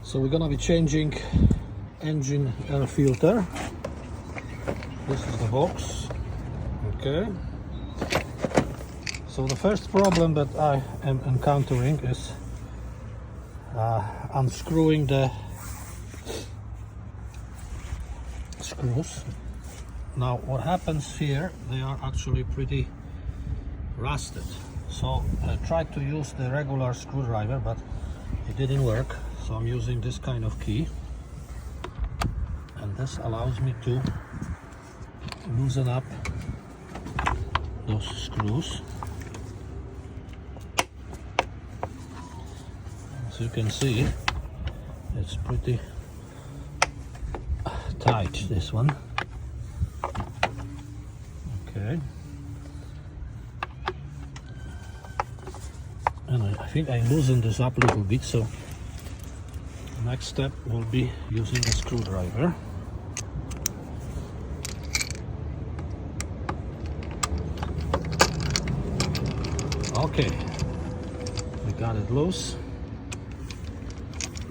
So we're gonna be changing engine air filter. This is the box. Okay. So the first problem that I am encountering is unscrewing the screws. Now what happens here, they are actually pretty rusted. So I tried to use the regular screwdriver, but it didn't work. So I'm using this kind of key, and this allows me to loosen up those screws. As you can see, it's pretty tight, this one. Okay. And I think I loosened this up a little bit, so the next step will be using a screwdriver. Okay, we got it loose.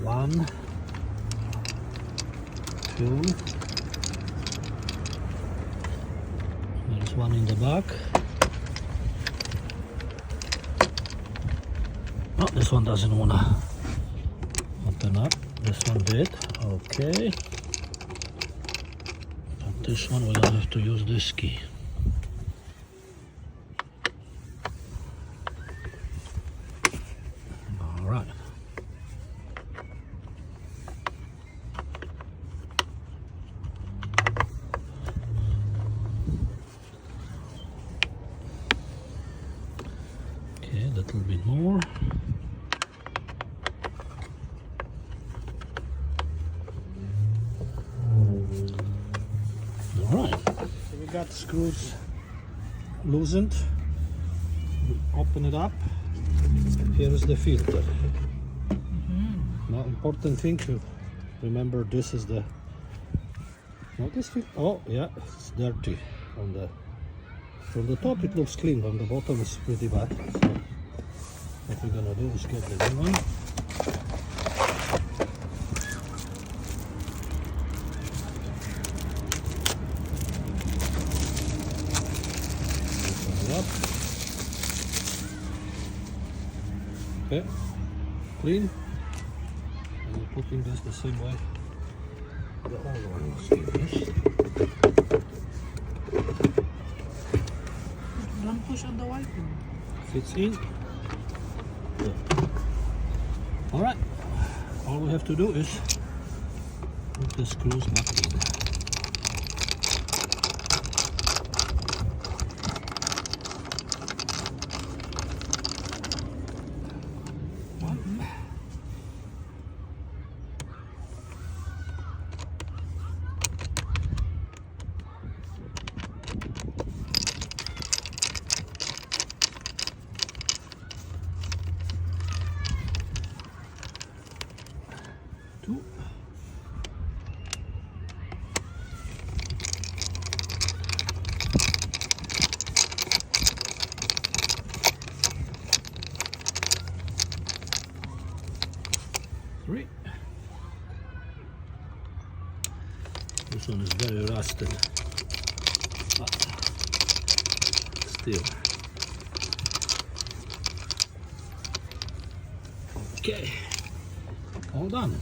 1, 2. There's one in the back. Oh, this one doesn't wanna open up. This one did. Okay. But this one we're gonna have to use this key. All right. Okay, a little bit more. Alright, so we got the screws loosened. We open it up. Here is the filter. Now, important thing to remember, this is the. Notice filter. Oh, yeah, it's dirty. From the top it looks clean, from the bottom it's pretty bad. So what we're gonna do is get the new one. Up. Okay, clean, and we're putting this the same way the old one was used. Don't push on the white one. Fits in. Good. All right, all we have to do is put the screws back in. Two. Three. This one is very rusted, but still. Okay, all done.